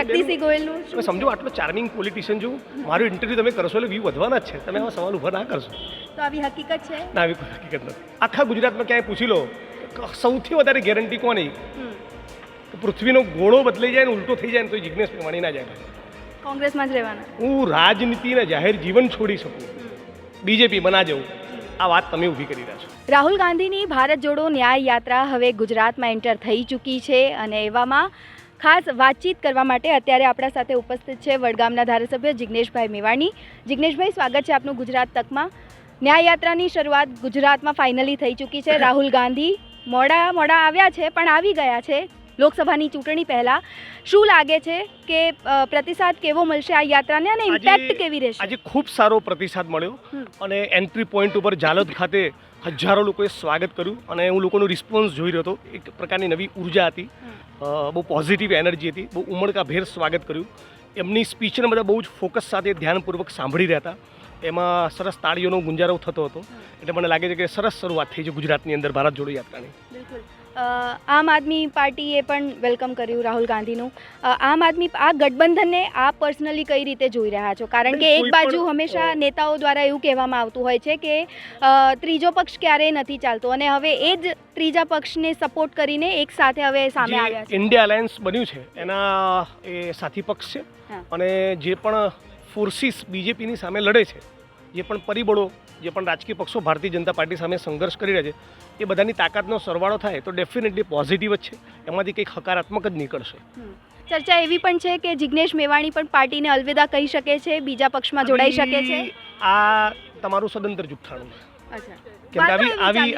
શક્તિસિંહ ગોહિલનું તમે સમજો આટલો ચાર્મિંગ પોલિટિશિયન જો મારો ઇન્ટરવ્યૂ તમે કરશો એટલે વ્યૂ વધવાના જ છે. તમે આવા સવાલ ઊભા ના કરશો. તો આવી હકીકત છે? ના, આવી કોઈ હકીકત નથી. આખા ગુજરાતમાં ક્યાંય પૂછી લો સૌથી વધારે ગેરંટી કોની કે પૃથ્વીનો ગોળો બદલાઈ જાય ને ઉલટો થઈ જાય ને તો જિગ્નેશ મેવાણી ના જાય. કોંગ્રેસમાં જ રહેવાના? હું રાજનીતિને જાહેર જીવન છોડી શકું, બીજેપી બના જવું, આ વાત તમે ઊભી કરી રહ્યા છો. રાહુલ ગાંધીની ભારત જોડો ન્યાય યાત્રા હવે ગુજરાતમાં એન્ટર થઈ ચૂકી છે અને એવામાં ખાસ વાતચીત કરવા માટે અત્યારે આપણા સાથે ઉપસ્થિત છે વડગામના ધારાસભ્ય જિગ્નેશભાઈ મેવાણી. જિગ્નેશભાઈ, સ્વાગત છે આપનું ગુજરાત તકમાં. ન્યાય યાત્રાની શરૂઆત ગુજરાતમાં ફાઇનલી થઈ ચૂકી છે. રાહુલ ગાંધી મોડા આવ્યા છે પણ આવી ગયા છે લોકસભાની ચૂંટણી પહેલાં. શું લાગે છે કે પ્રતિસાદ કેવો મળશે આ યાત્રાને અને ઇમ્પેક્ટ કેવી રહેશે? આજે ખૂબ સારો પ્રતિસાદ મળ્યો અને એન્ટ્રી પોઈન્ટ ઉપર ઝાલોદ ખાતે હજારો લોકોએ સ્વાગત કર્યું અને હું લોકોનો રિસ્પોન્સ જોઈ રહ્યો હતો. એક પ્રકારની નવી ઉર્જા હતી, બહુ પોઝિટિવ એનર્જી હતી, બહુ ઉમળકાભેર સ્વાગત કર્યું. એમની સ્પીચને બધા બહુ જ ફોકસ સાથે ધ્યાનપૂર્વક સાંભળી રહ્યા હતા. એમાં સરસ તાળીઓનો ગુંજારો થતો હતો. એટલે મને લાગે છે કે સરસ શરૂઆત થઈ છે ગુજરાતની અંદર ભારત જોડો યાત્રાની. બિલકુલ. આમ આદમી પાર્ટીએ પણ વેલકમ કર્યું રાહુલ ગાંધીનું. આમ આદમી આ ગઠબંધનને આપ પર્સનલી કઈ રીતે જોઈ રહ્યા છો? કારણ કે એક બાજુ હંમેશા નેતાઓ દ્વારા એવું કહેવામાં આવતું હોય છે કે ત્રીજો પક્ષ ક્યારેય નથી ચાલતો અને હવે એ જ ત્રીજા પક્ષને સપોર્ટ કરીને એક સાથે હવે સામે આવ્યા છે. ઇન્ડિયા અલાયન્સ બન્યું છે એના એ સાથી પક્ષ છે અને જે પણ ફોર્સિસ બીજેપીની સામે લડે છે, જે પણ પરિબળો, જે પણ રાજકીય પક્ષો ભારતીય જનતા પાર્ટી સામે સંઘર્ષ કરી રહ્યા છે, એ બધાની તાકાતનો સરવાળો થાય તો ડેફિનેટલી પોઝિટિવ જ છે. એમાંથી કંઈક હકારાત્મક જ નીકળશે. ચર્ચા એવી પણ છે કે જિગ્નેશ મેવાણી પણ પાર્ટીને અલવિદા કહી શકે છે, બીજા પક્ષમાં જોડાઈ શકે છે. આ તમારું સદંતર જુઠ્ઠાણું છે. કેમ કે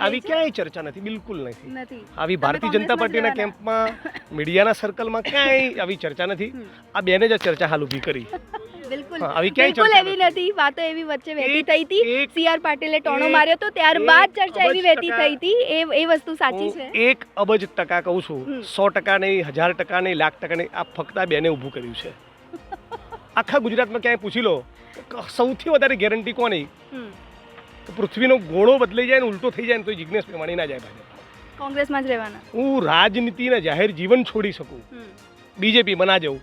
આવી ક્યાંય ચર્ચા નથી, બિલકુલ નથી. આવી ભારતીય જનતા પાર્ટીના કેમ્પમાં, મીડિયાના સર્કલમાં ક્યાંય આવી ચર્ચા નથી. આ બેને જ ચર્ચા હાલ ઊભી કરી. બિલકુલ એવી નથી. વાતો એવી વચ્ચે વહેતી થઈ હતી. CR પાટીલે ટોણો માર્યો તો ત્યારબાદ ચર્ચા એવી વહેતી થઈ હતી. એ વસ્તુ સાચી છે. 1 અબજ ટકા કહું છું, 100% નહીં, 1000% નહીં, લાખ ટકા નહીં. આ ફક્ત આ બેને ઊભું કર્યું છે. આખા ગુજરાતમાં ક્યાંય પૂછી લો સૌથી વધારે ગેરંટી કોની કે પૃથ્વીનો ગોળો બદલાઈ જાય ને ઉલટો થઈ જાય ને તો જિગ્નેશ મેવાણી ના જાય. કોંગ્રેસમાં જ રહેવાના? હું રાજનીતિને જાહેર જીવન છોડી શકું, બીજેપી બના જવું,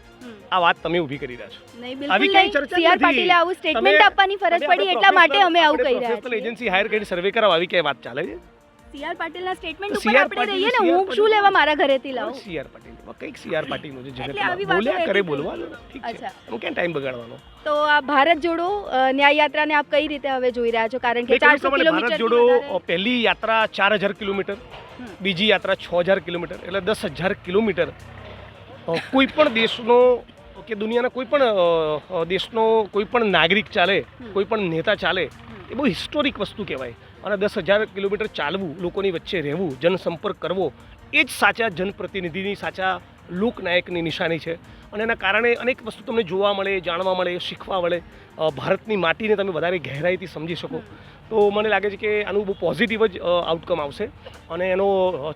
આ વાત તમે ઊભી કરી રહ્યા છો. આવી કઈ ચર્ચા નથી. CR પાટીલે આવું સ્ટેટમેન્ટ આપવાની ફરજ પડી એટલા માટે અમે આવું કહી રહ્યા છીએ. પ્રોફેશનલ એજન્સી હાયર કરી સર્વે કરાવ, આવી કઈ વાત ચાલે છે? CR પાટીલના સ્ટેટમેન્ટ ઉપર આપણે રહીએ ને, હું શું લેવા મારા ઘરેથી લાવું? CR પાટીલ કંઈક CR પાટીલનું છે, જગત બોલ્યા કરે બોલવાનું, ઠીક છે, હું ક્યાં ટાઈમ બગાડવાનો. તો આ ભારત જોડો ન્યાય યાત્રાને આપ કઈ રીતે હવે જોઈ રહ્યા છો? કારણ કે 400 કિલોમીટર ભારત જોડો પહેલી યાત્રા 4000 કિલોમીટર, બીજી યાત્રા 6000 કિલોમીટર, એટલે 10000 કિલોમીટર. કોઈ પણ દેશનો કે દુનિયાના કોઈ પણ દેશનો કોઈ પણ નાગરિક ચાલે, કોઈ પણ નેતા ચાલે, એ બહુ હિસ્ટોરિક વસ્તુ કહેવાય. અને 10000 કિલોમીટર ચાલવું, લોકોની વચ્ચે રહેવું, જનસંપર્ક કરવો, એ જ સાચા જનપ્રતિનિધિની, સાચા લોકનાયકની નિશાની છે. અને એના કારણે અનેક વસ્તુ તમને જોવા મળે, જાણવા મળે, શીખવા મળે. ભારતની માટીને તમે વધારે ગહેરાઈથી સમજી શકો. તો મને લાગે છે કે આનું બહુ પોઝિટિવ જ આઉટકમ આવશે અને એનો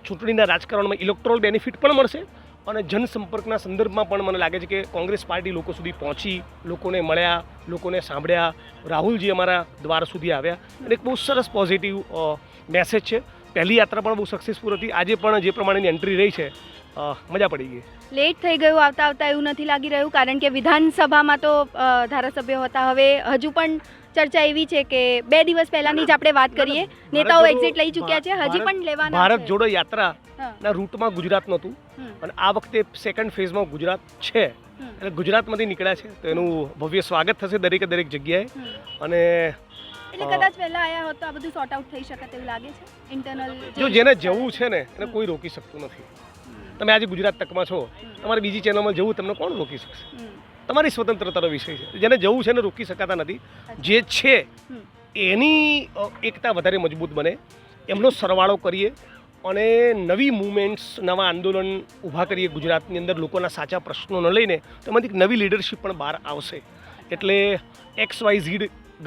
ચૂંટણીના રાજકારણમાં ઇલેક્ટોરલ બેનિફિટ પણ મળશે અને જનસંપર્કના સંદર્ભમાં પણ મને લાગે છે કે કોંગ્રેસ પાર્ટી લોકો સુધી પહોંચી, લોકોને મળ્યા, લોકોને સાંભળ્યા, રાહુલજી અમારા દ્વાર સુધી આવ્યા અને એક બહુ સરસ પોઝિટિવ મેસેજ છે. પહેલી યાત્રા પણ બહુ સક્સેસફુલ હતી. આજે પણ જે પ્રમાણેની એન્ટ્રી રહી છે, મજા પડી ગઈ. લેટ થઈ ગયું આવતા એવું નથી લાગી રહ્યું? કારણ કે વિધાનસભામાં તો ધારાસભ્યો હતા, હવે હજુ પણ ચર્ચા એવી છે કે 2 દિવસ પહેલાની જ આપણે વાત કરીએ, નેતાઓ એક્ઝિટ લઈ ચૂક્યા છે, હજી પણ લેવાના. ભારત જોડો યાત્રાના રૂટમાં ગુજરાત નહોતું અને આ વખતે સેકન્ડ ફેઝમાં ગુજરાત છે, એટલે ગુજરાતમાંથી નીકળ્યા છે તો એનું ભવ્ય સ્વાગત થશે દરેક જગ્યાએ. અને એટલે કદાચ પહેલા આયા હોત તો આ બધું સોર્ટ આઉટ થઈ શકે તેવું લાગે છે. ઇન્ટરનલ જો જેને જવું છે ને એને કોઈ રોકી શકતું નથી. તમે આજે ગુજરાત તકમાં છો, તમારે બીજી ચેનલમાં જવું, તમને કોણ રોકી શકશે? તમારી સ્વતંત્રતાનો વિષય છે. જેને જવું છે એને રોકી શકાતા નથી. જે છે એની એકતા વધારે મજબૂત બને, એમનો સરવાળો કરીએ અને નવી મુવમેન્ટ્સ, નવા આંદોલન ઊભા કરીએ ગુજરાતની અંદર લોકોના સાચા પ્રશ્નોને લઈને, તો એમાંથી નવી લીડરશિપ પણ બહાર આવશે. એટલે XYZ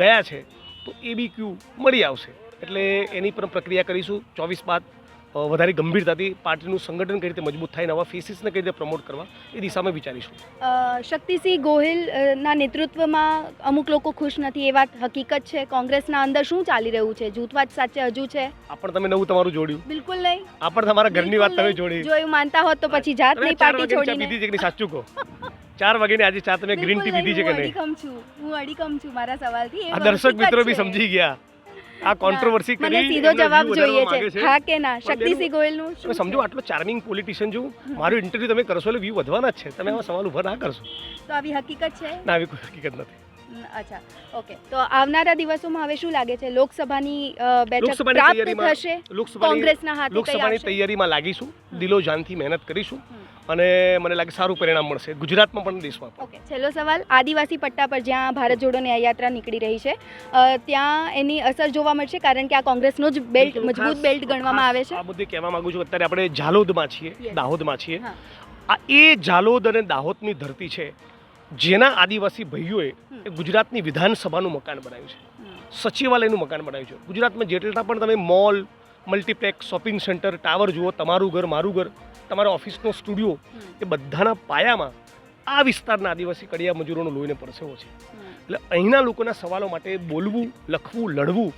ગયા છે તો ABQ મળી આવશે. એટલે એની પણ પ્રક્રિયા કરીશું. 24 બાદ વધારે ગંભીરતાથી પાર્ટીનું સંગઠન કઈ રીતે મજબૂત થાય, નવા ફેસીસને કઈ રીતે પ્રમોટ કરવા, એ દિશામાં વિચારીશું. શક્તિસિંહ ગોહિલના નેતૃત્વમાં અમુક લોકો ખુશ નથી, એ વાત હકીકત છે. કોંગ્રેસના અંદર શું ચાલી રહ્યું છે? જૂથવાદ સાચે હજુ છે? આ પણ તમે નવું તમારું જોડ્યું? બિલકુલ નહીં. આ પણ તમારા ઘરની વાત તમે જોડી. જો એવું માનતા હોત તો પછી જાતની પાર્ટી છોડીને બીજી જગ્યાએ સાચું કહો. 4 વાગ્યાની આજે ચા તમે ગ્રીન ટી બિલકુલ પીધી છે કે નહીં, નહીં? હું અડીખમ છું મારા સવાલથી. એ આ દર્શક હકીકત મિત્રો બી છે. સમજી ગયા આ કોન્ટ્રોવર્સી કરી મને સીધો એમના જવાબ view જોઈએ વધારવા છે, માંગે હા કે ના. પણ શક્તિસિંહ ગોયલનું તમે શું સમજો છે? આટલો ચાર્મિંગ પોલિટિશિયન છું, મારું ઇન્ટરવ્યુ તમે કરશો એટલે વ્યૂ વધવાના જ છે. તમે આવા સવાલ ઉભા ના કરશો. તો આવી હકીકત છે. ના, આવી કોઈ હકીકત નથી. અચ્છા, ઓકે. તો આવનારા દિવસોમાં હવે શું લાગે છે, લોકસભાની બેઠક લોકસભાની પ્રાપ્ત તૈયારીમાં થશે? લોકસભાની કોંગ્રેસના હાથે કઈ લોકસભાની આવશે? તૈયારીમાં લાગીશું, દિલો જાનથી મહેનત કરીશું અને મને લાગે સારું પરિણામ મળશે ગુજરાતમાં પણ દેશમાં પણ. ઓકે, છેલ્લો સવાલ. આદિવાસી પટ્ટા પર જ્યાં ભારત જોડો ન્યાય યાત્રા નીકળી રહી છે, ત્યાં એની અસર જોવા મળશે, કારણ કે આ કોંગ્રેસનો જ બેલ્ટ, બિલકુલ, મજબૂત ખાસ- બેલ્ટ ગણવામાં આવે છે. આ મુદ્દે કહેવા માંગુ છું, અત્યારે આપણે ઝાલોદમાં છીએ, Yes. દાહોદમાં છીએ. હા. આ એ ઝાલોદ અને દાહોદની ધરતી છે જેના આદિવાસી ભાઈઓએ એ ગુજરાતની વિધાનસભાનું મકાન બનાવ્યું છે, સચિવાલયનું મકાન બનાવ્યું છે. ગુજરાતમાં જેટલા પણ તમે mall, multiplex, shopping centre, tower જુઓ, તમારું ઘર મારું ઘર, તમારા ઓફિસનો સ્ટુડિયો, એ બધાના પાયામાં આ વિસ્તારના આદિવાસી કડિયા મજૂરોનો લોહીને પરસેવો છે. એટલે અહીંના લોકોના સવાલો માટે બોલવું, લખવું, લડવું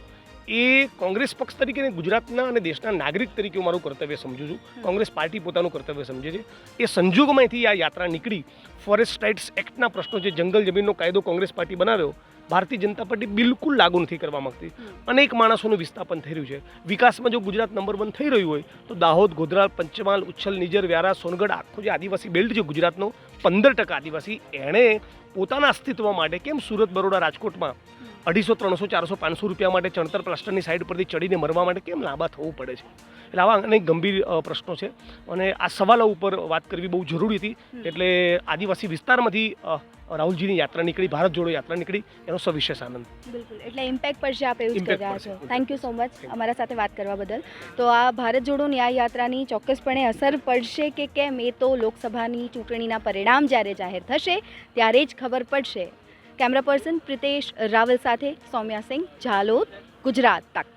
એ કોંગ્રેસ પક્ષ તરીકે ને ગુજરાતના અને દેશના નાગરિક તરીકે હું મારું કર્તવ્ય સમજું છું. કોંગ્રેસ પાર્ટી પોતાનું કર્તવ્ય સમજે છે. એ સંજોગોમાંથી આ યાત્રા નીકળી. ફોરેસ્ટ રાઇટ્સ એક્ટના પ્રશ્નો, જે જંગલ જમીનનો કાયદો કોંગ્રેસ પાર્ટી બનાવ્યો, ભારતીય જનતા પાર્ટી બિલકુલ લાગુ નથી કરવા માંગતી. અનેક માણસોનું વિસ્થાપન થઈ રહ્યું છે. વિકાસમાં જો ગુજરાત નંબર 1 થઈ રહ્યું હોય તો દાહોદ, ગોધરા, પંચમહાલ, ઉચ્છલ, નિઝર, વ્યારા, સોનગઢ, આખો જે આદિવાસી બેલ્ટ છે ગુજરાતનો, 15% આદિવાસી, એણે પોતાના અસ્તિત્વ માટે કેમ સુરત, બરોડા, રાજકોટમાં 250, 300, 400, 500 રૂપિયા માટે ચણતર પ્લાસ્ટરની સાઈડ પરથી ચડીને મરવા માટે કેમ લાંબા થવું પડે છે? એટલે આવા અનેક ગંભીર પ્રશ્નો છે અને આ સવાલો ઉપર વાત કરવી બહુ જરૂરી હતી. એટલે આદિવાસી વિસ્તારમાંથી રાહુલજીની યાત્રા નીકળી, ભારત જોડો યાત્રા નીકળી, એનો સવિશેષ આનંદ. બિલકુલ, એટલે ઇમ્પેક્ટ પડશે, આપ એવું જ કહી Impact રહ્યા પડશે. છો. થેન્ક યુ સો મચ અમારા સાથે વાત કરવા બદલ. તો આ ભારત જોડો ન્યાય યાત્રાની ચોક્કસપણે અસર પડશે કે કેમ, એ તો લોકસભાની ચૂંટણીના પરિણામ જ્યારે જાહેર થશે ત્યારે જ ખબર પડશે. કેમેરા પર્સન પ્રિતેશ રાવલ સાથે સૌમ્યા સિંહ, ઝાલોદ, ગુજરાત તક.